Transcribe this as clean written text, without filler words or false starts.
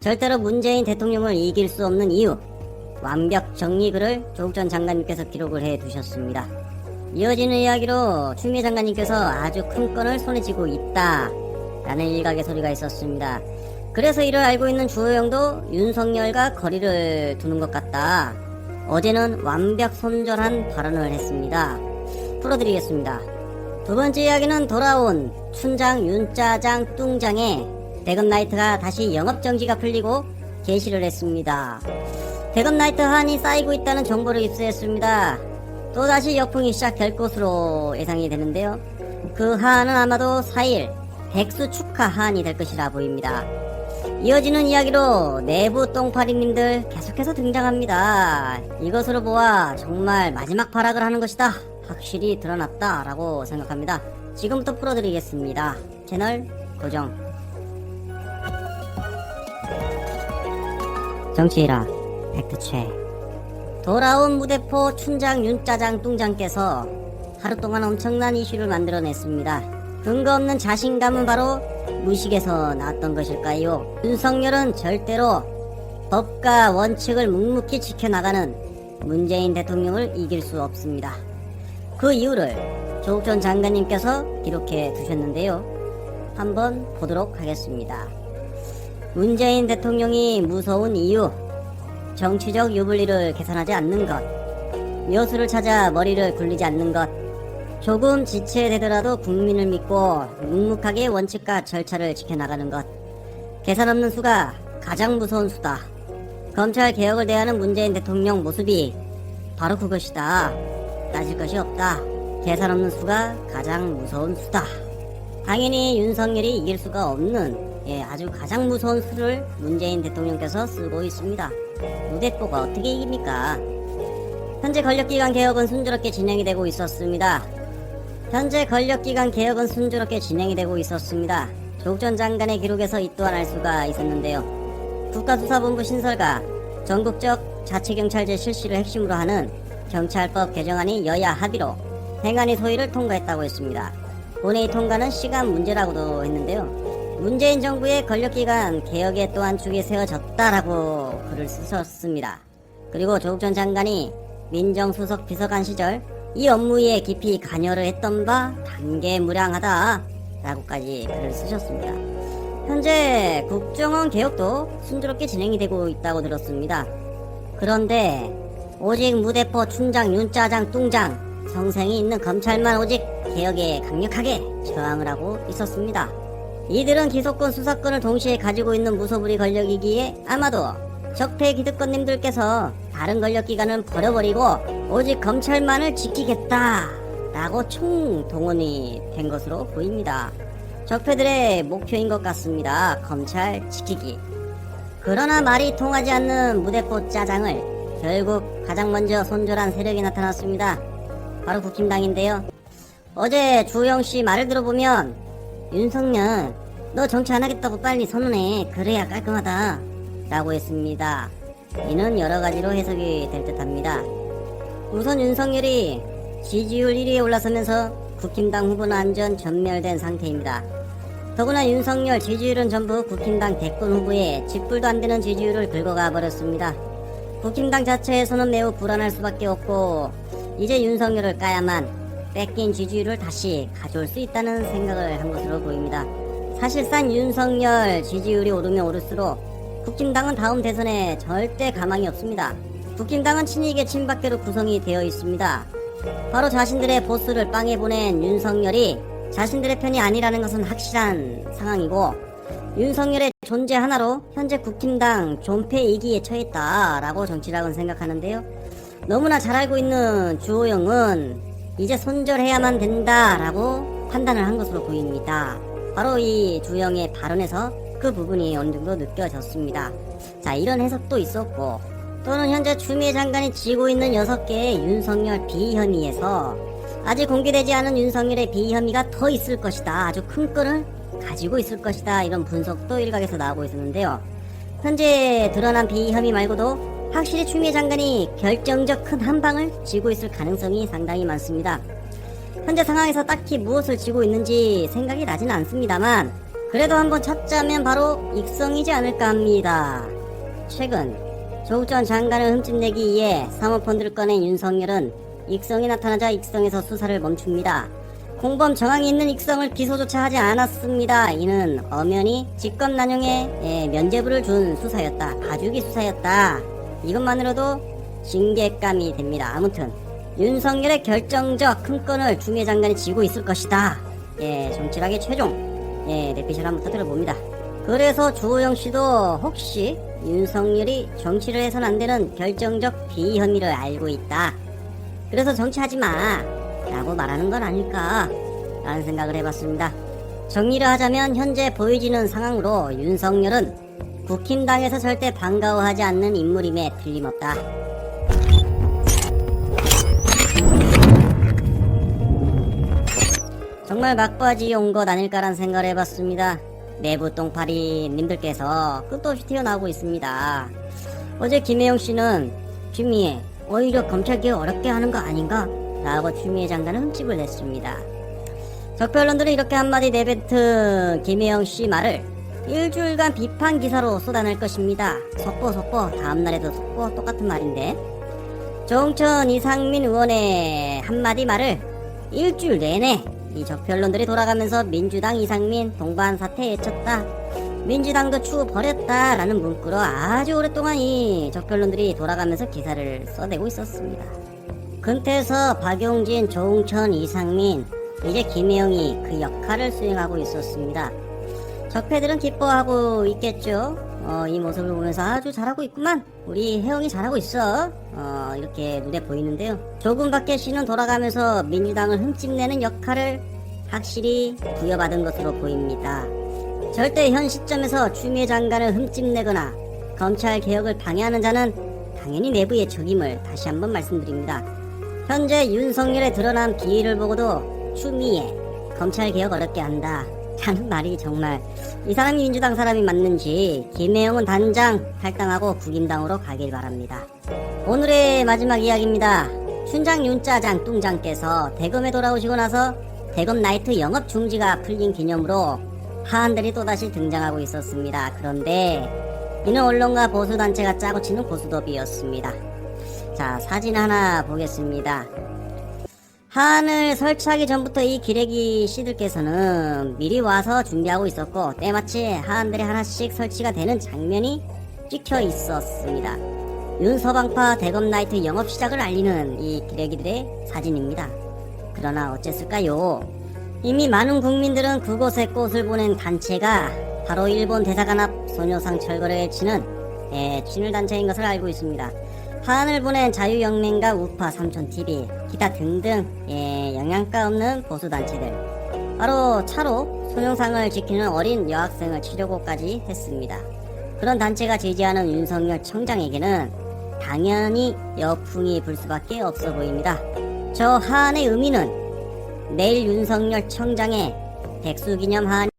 절대로 문재인 대통령을 이길 수 없는 이유, 완벽 정리글을 조국 전 장관님께서 기록을 해 두셨습니다. 이어지는 이야기로 추미애 장관님께서 아주 큰 건을 손에 쥐고 있다 라는 일각의 소리가 있었습니다. 그래서 이를 알고 있는 주호영도 윤석열과 거리를 두는 것 같다. 어제는 완벽 손절한 발언을 했습니다. 풀어드리겠습니다. 두 번째 이야기는 돌아온 춘장 윤짜장 뚱장의 대건나이트가 다시 영업정지가 풀리고 개시를 했습니다. 대건나이트 한이 쌓이고 있다는 정보를 입수했습니다. 또다시 역풍이 시작될 것으로 예상이 되는데요. 그 한은 아마도 4일 백수 축하 한이 될 것이라 보입니다. 이어지는 이야기로 내부 똥파리님들 계속해서 등장합니다. 이것으로 보아 정말 마지막 발악을 하는 것이다 확실히 드러났다 라고 생각합니다. 지금부터 풀어드리겠습니다. 채널 고정. 정치이라 팩트체. 돌아온 무대포 춘장 윤짜장 뚱장께서 하루 동안 엄청난 이슈를 만들어냈습니다. 근거 없는 자신감은 바로 무식에서 나왔던 것일까요? 윤석열은 절대로 법과 원칙을 묵묵히 지켜나가는 문재인 대통령을 이길 수 없습니다. 그 이유를 조국 전 장관님께서 기록해 두셨는데요. 한번 보도록 하겠습니다. 문재인 대통령이 무서운 이유, 정치적 유불리를 계산하지 않는 것, 묘수를 찾아 머리를 굴리지 않는 것, 조금 지체되더라도 국민을 믿고 묵묵하게 원칙과 절차를 지켜나가는 것, 계산 없는 수가 가장 무서운 수다. 검찰 개혁을 대하는 문재인 대통령 모습이 바로 그것이다. 따질 것이 없다. 계산 없는 수가 가장 무서운 수다. 당연히 윤석열이 이길 수가 없는 아주 가장 무서운 수를 문재인 대통령께서 쓰고 있습니다. 무대뽀가 어떻게 이깁니까? 현재 권력기관 개혁은 순조롭게 진행이 되고 있었습니다. 조국 전 장관의 기록에서 이 또한 알 수가 있었는데요. 국가수사본부 신설과 전국적 자치경찰제 실시를 핵심으로 하는 경찰법 개정안이 여야 합의로 행안위 소위를 통과했다고 했습니다. 본회의 통과는 시간 문제라고도 했는데요. 문재인 정부의 권력기관 개혁에 또한 축이 세워졌다라고 글을 쓰셨습니다. 그리고 조국 전 장관이 민정수석 비서관 시절 이 업무에 깊이 관여를 했던 바 단계무량하다 라고까지 글을 쓰셨습니다. 현재 국정원 개혁도 순조롭게 진행이 되고 있다고 들었습니다. 그런데 오직 무대포 춘장 윤짜장 뚱장 성생이 있는 검찰만 오직 개혁에 강력하게 저항을 하고 있었습니다. 이들은 기소권 수사권을 동시에 가지고 있는 무소불위 권력이기에 아마도 적폐 기득권님들께서 다른 권력기관은 버려버리고 오직 검찰만을 지키겠다 라고 총동원이 된 것으로 보입니다. 적폐들의 목표인 것 같습니다. 검찰 지키기. 그러나 말이 통하지 않는 무대포 짜장을 결국 가장 먼저 손절한 세력이 나타났습니다. 바로 국힘당인데요. 어제 주호영씨 말을 들어보면 윤석열 너 정치 안하겠다고 빨리 선언해. 그래야 깔끔하다 라고 했습니다. 이는 여러가지로 해석이 될 듯합니다. 우선 윤석열이 지지율 1위에 올라서면서 국힘당 후보는 완전 전멸된 상태입니다. 더구나 윤석열 지지율은 전부 국힘당 대권 후보에 쥐뿔도 안되는 지지율을 긁어가 버렸습니다. 국힘당 자체에서는 매우 불안할 수밖에 없고 이제 윤석열을 까야만 뺏긴 지지율을 다시 가져올 수 있다는 생각을 한 것으로 보입니다. 사실상 윤석열 지지율이 오르면 오를수록 국힘당은 다음 대선에 절대 가망이 없습니다. 국힘당은 친이계 친박계로 구성이 되어 있습니다. 바로 자신들의 보스를 빵에 보낸 윤석열이 자신들의 편이 아니라는 것은 확실한 상황이고 윤석열의 존재 하나로 현재 국힘당 존폐이기에 처했다라고 정치락은 생각하는데요. 너무나 잘 알고 있는 주호영은 이제 손절해야만 된다라고 판단을 한 것으로 보입니다. 바로 이 주호영의 발언에서 그 부분이 어느 정도 느껴졌습니다. 자, 이런 해석도 있었고 또는 현재 추미애 장관이 쥐고 있는 6개의 윤석열 비혐의에서 아직 공개되지 않은 윤석열의 비혐의가 더 있을 것이다. 아주 큰 건을 가지고 있을 것이다. 이런 분석도 일각에서 나오고 있었는데요. 현재 드러난 비혐의 말고도 확실히 추미애 장관이 결정적 큰 한방을 쥐고 있을 가능성이 상당히 많습니다. 현재 상황에서 딱히 무엇을 쥐고 있는지 생각이 나지는 않습니다만 그래도 한번 찾자면 바로 익성이지 않을까 합니다. 최근 조국 전 장관을 흠집내기 위해 사모펀드를 꺼낸 윤석열은 익성이 나타나자 익성에서 수사를 멈춥니다. 공범 정황이 있는 익성을 기소조차 하지 않았습니다. 이는 엄연히 직권남용에 면죄부를 준 수사였다. 봐주기 수사였다. 이것만으로도 징계감이 됩니다. 아무튼 윤석열의 결정적 큰 건을 추미애 장관이 쥐고 있을 것이다. 정치락의 최종 내피셜 한번 터뜨려봅니다. 그래서 주호영 씨도 혹시 윤석열이 정치를 해선 안 되는 결정적 비혐의를 알고 있다. 그래서 정치하지 마 라고 말하는 건 아닐까 라는 생각을 해봤습니다. 정리를 하자면 현재 보여지는 상황으로 윤석열은 국힘당에서 절대 반가워하지 않는 인물임에 틀림없다. 정말 막바지 온 것 아닐까라는 생각을 해봤습니다. 내부 똥파리 님들께서 끝도 없이 튀어나오고 있습니다. 어제 김혜영 씨는 추미애 오히려 검찰개혁 어렵게 하는 거 아닌가? 라고 추미애 장관은 흠집을 냈습니다. 적폐언론들은 이렇게 한마디 내뱉은 김혜영 씨 말을 일주일간 비판 기사로 쏟아낼 것입니다. 속보 다음날에도 속보 똑같은 말인데 조홍천 이상민 의원의 한마디 말을 일주일 내내 이 적폐언론들이 돌아가면서 민주당 이상민 동반 사태 외쳤다. 민주당도 추후 버렸다 라는 문구로 아주 오랫동안 이 적폐언론들이 돌아가면서 기사를 써내고 있었습니다. 근태에서 박용진, 조홍천, 이상민, 이제 김혜영이 그 역할을 수행하고 있었습니다. 적폐들은 기뻐하고 있겠죠. 이 모습을 보면서 아주 잘하고 있구만. 우리 혜영이 잘하고 있어. 이렇게 눈에 보이는데요. 조금 밖에 씨는 돌아가면서 민주당을 흠집내는 역할을 확실히 부여받은 것으로 보입니다. 절대 현 시점에서 추미애 장관을 흠집내거나 검찰 개혁을 방해하는 자는 당연히 내부의 적임을 다시 한번 말씀드립니다. 현재 윤석열에 드러난 비위를 보고도 추미애 검찰 개혁 어렵게 한다 라는 말이 정말 이 사람이 민주당 사람이 맞는지 김혜영은 단장 탈당하고 국임당으로 가길 바랍니다. 오늘의 마지막 이야기입니다. 춘장 윤짜장 뚱장께서 대검에 돌아오시고 나서 대검 나이트 영업 중지가 풀린 기념으로 하한들이 또다시 등장하고 있었습니다. 그런데 이는 언론과 보수단체가 짜고 치는 고수더비였습니다. 자, 사진 하나 보겠습니다. 하한을 설치하기 전부터 이 기레기 씨들께서는 미리 와서 준비하고 있었고 때마치 하한들이 하나씩 설치가 되는 장면이 찍혀 있었습니다. 윤서방파 대검 나이트 영업 시작을 알리는 이 기레기들의 사진입니다. 그러나 어쨌을까요? 이미 많은 국민들은 그곳에 꽃을 보낸 단체가 바로 일본 대사관 앞 소녀상 철거를 외치는 친일단체인 것을 알고 있습니다. 하한을 보낸 자유영맹과 우파 삼촌TV 기타 등등 영양가 없는 보수단체들, 바로 차로 소녀상을 지키는 어린 여학생을 치려고까지 했습니다. 그런 단체가 제지하는 윤석열 청장에게는 당연히 여풍이 불 수밖에 없어 보입니다. 저 하한의 의미는 내일 윤석열 청장의 백수기념 하한